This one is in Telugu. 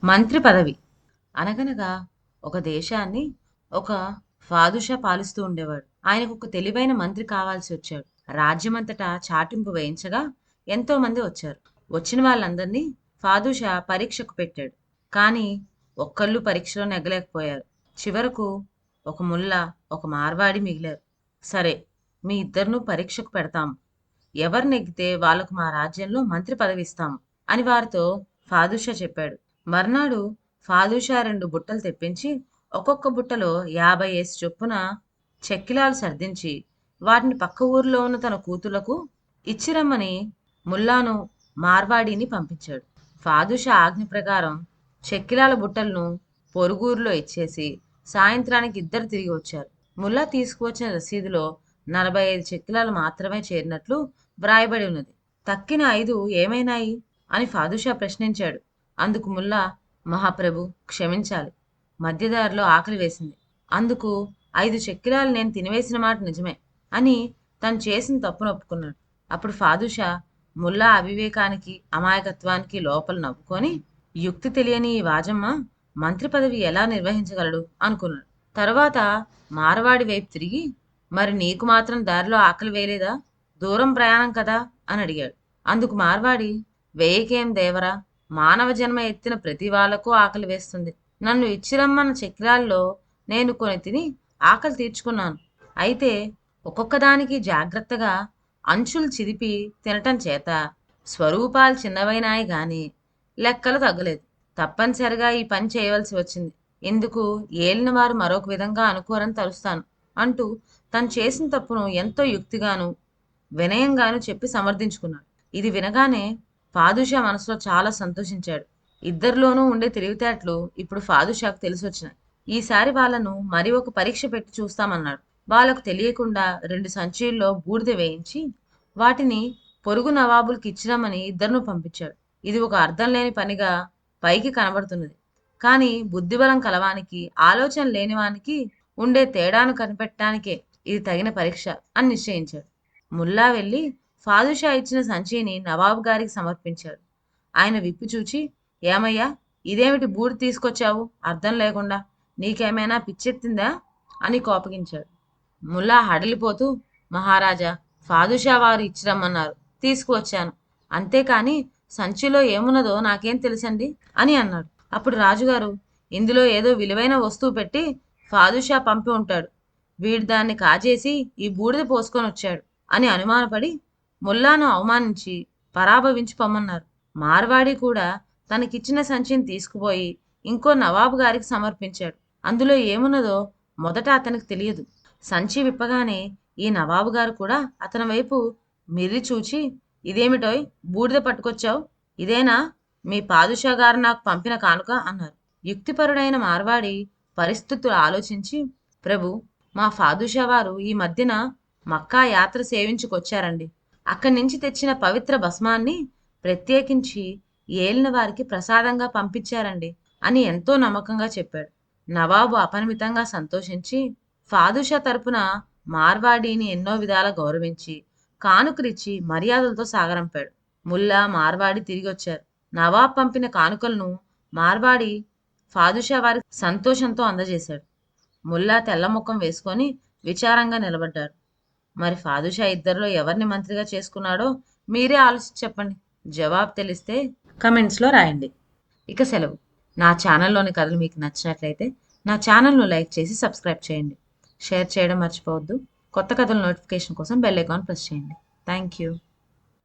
మంత్రి పదవి. అనగనగా ఒక దేశాన్ని ఒక ఫాదుషా పాలిస్తూ ఉండేవాడు. ఆయనకు ఒక తెలివైన మంత్రి కావాల్సి వచ్చాడు. రాజ్యమంతటా చాటింపు వేయించగా ఎంతో మంది వచ్చారు. వచ్చిన వాళ్ళందరినీ ఫాదుషా పరీక్షకు పెట్టాడు. కానీ ఒక్కళ్ళు పరీక్షలో నెగ్గలేకపోయారు. చివరకు ఒక ముల్లా, ఒక మార్వాడి మిగిలారు. సరే, మీ ఇద్దరినూ పరీక్షకు పెడతాము. ఎవరు నెగ్గితే వాళ్లకు మా రాజ్యంలో మంత్రి పదవి ఇస్తాము అని వారితో ఫాదుషా చెప్పాడు. మర్నాడు ఫాదుషా 2 బుట్టలు తెప్పించి ఒక్కొక్క బుట్టలో 50 ఏసి చొప్పున చెక్కిలాలు సర్దించి వాటిని పక్క ఊరిలో ఉన్న తన కూతుళ్లకు ఇచ్చిరమ్మని ముల్లాను మార్వాడిని పంపించాడు. ఫాదుషా ఆజ్ఞ ప్రకారం చెక్కిలాల బుట్టలను పొరుగురులో ఇచ్చేసి సాయంత్రానికి ఇద్దరు తిరిగి వచ్చారు. ముల్లా తీసుకువచ్చిన రసీదులో 45 చెక్కిలాలు మాత్రమే చేరినట్లు వ్రాయబడి ఉన్నది. తక్కిన 5 ఏమైనాయి అని ఫాదుషా ప్రశ్నించాడు. అందుకు ముల్లా, మహాప్రభు క్షమించాలి, మధ్యదారిలో ఆకలి వేసింది. అందుకు 5 చెక్కిలాలు నేను తినివేసిన మాట నిజమే అని తను చేసిన తప్పును ఒప్పుకున్నాడు. అప్పుడు ఫాదుషా ముల్లా అవివేకానికి అమాయకత్వానికి లోపల నవ్వుకొని, యుక్తి తెలియని ఈ వాజమ్మ మంత్రి పదవి ఎలా నిర్వహించగలడు అనుకున్నాడు. తరువాత మారవాడి వైపు తిరిగి, మరి నీకు మాత్రం దారిలో ఆకలి వేయలేదా? దూరం ప్రయాణం కదా అని అడిగాడు. అందుకు మార్వాడి, వేయకేం దేవరా, మానవ జన్మ ఎత్తిన ప్రతి వాళ్లకు ఆకలి వేస్తుంది. నన్ను ఇచ్చిరమ్మన్న చక్రాల్లో నేను కొని తిని ఆకలి తీర్చుకున్నాను. అయితే ఒక్కొక్కదానికి జాగ్రత్తగా అంచులు చిదిపి తినటం చేత స్వరూపాలు చిన్నవైనాయి గాని లెక్కలు తగ్గలేదు. తప్పనిసరిగా ఈ పని చేయవలసి వచ్చింది. ఇందుకు ఏలిన వారు మరొక విధంగా అనుకోరని తలుస్తాను అంటూ తను చేసిన తప్పును ఎంతో యుక్తిగాను వినయంగాను చెప్పి సమర్థించుకున్నాడు. ఇది వినగానే ఫాదుషా మనసులో చాలా సంతోషించాడు. ఇద్దరిలోనూ ఉండే తెలివితేటలు ఇప్పుడు ఫాదుషాకు తెలిసొచ్చినాయి. ఈసారి వాళ్ళను మరి ఒక పరీక్ష పెట్టి చూస్తామన్నాడు. వాళ్ళకు తెలియకుండా 2 సంచుల్లో బూడిద వేయించి వాటిని పొరుగు నవాబులకి ఇచ్చిరమ్మని ఇద్దరిను పంపించాడు. ఇది ఒక అర్థం లేని పనిగా పైకి కనబడుతున్నది. కానీ బుద్ధిబలం కలవానికి, ఆలోచన లేనివానికి ఉండే తేడాను కనిపెట్టడానికే ఇది తగిన పరీక్ష అని నిశ్చయించాడు. ముల్లా వెళ్ళి ఫాదుషా ఇచ్చిన సంచిని నవాబు గారికి సమర్పించాడు. ఆయన విప్పి చూచి, ఏమయ్యా, ఇదేమిటి బూడి తీసుకొచ్చావు అర్థం లేకుండా? నీకేమైనా పిచ్చెత్తిందా అని కోపగించాడు. ముల్లా హడలిపోతూ, మహారాజా, ఫాదుషా వారు ఇచ్చిరమ్మన్నారు, తీసుకువచ్చాను. అంతేకాని సంచిలో ఏమున్నదో నాకేం తెలుసండి అని అన్నాడు. అప్పుడు రాజుగారు, ఇందులో ఏదో విలువైన వస్తువు పెట్టి ఫాదుషా పంపి ఉంటాడు. వీడు దాన్ని కాజేసి ఈ బూడిద పోసుకొని వచ్చాడు అని అనుమానపడి ముల్లాను అవమానించి పరాభవించి పొమ్మన్నారు. మార్వాడి కూడా తనకిచ్చిన సంచిని తీసుకుపోయి ఇంకో నవాబు గారికి సమర్పించాడు. అందులో ఏమున్నదో మొదట అతనికి తెలియదు. సంచి విప్పగానే ఈ నవాబు గారు కూడా అతని వైపు మిర్రి చూచి, ఇదేమిటోయ్, బూడిద పట్టుకొచ్చావు? ఇదేనా మీ పాదుషా గారు నాకు పంపిన కానుక అన్నారు. యుక్తిపరుడైన మార్వాడి పరిస్థితులు ఆలోచించి, ప్రభు, మా ఫాదుషా వారు ఈ మధ్యన మక్కా యాత్ర సేవించుకొచ్చారండి. అక్కడి నుంచి తెచ్చిన పవిత్ర భస్మాన్ని ప్రత్యేకించి ఏలిన వారికి ప్రసాదంగా పంపించారండి అని ఎంతో నమ్మకంగా చెప్పాడు. నవాబు అపరిమితంగా సంతోషించి ఫాదుషా తరపున మార్వాడిని ఎన్నో విధాల గౌరవించి కానుకలిచ్చి మర్యాదలతో సాగరంపాడు. ముల్లా, మార్వాడి తిరిగి వచ్చారు. నవాబ్ పంపిన కానుకలను మార్వాడి ఫాదుషా వారి సంతోషంతో అందజేశాడు. ముల్లా తెల్లముఖం వేసుకొని విచారంగా నిలబడ్డాడు. మరి ఫాదుషా ఇద్దరిలో ఎవరిని మంత్రిగా చేసుకున్నాడో మీరే ఆలోచించి చెప్పండి. జవాబు తెలిస్తే కమెంట్స్లో రాయండి. ఇక సెలవు. నా ఛానల్లోని కథలు మీకు నచ్చినట్లయితే నా ఛానల్ను లైక్ చేసి సబ్స్క్రైబ్ చేయండి. షేర్ చేయడం మర్చిపోవద్దు. కొత్త కథల నోటిఫికేషన్ కోసం బెల్ ఐకాన్ ప్రెస్ చేయండి. Thank you.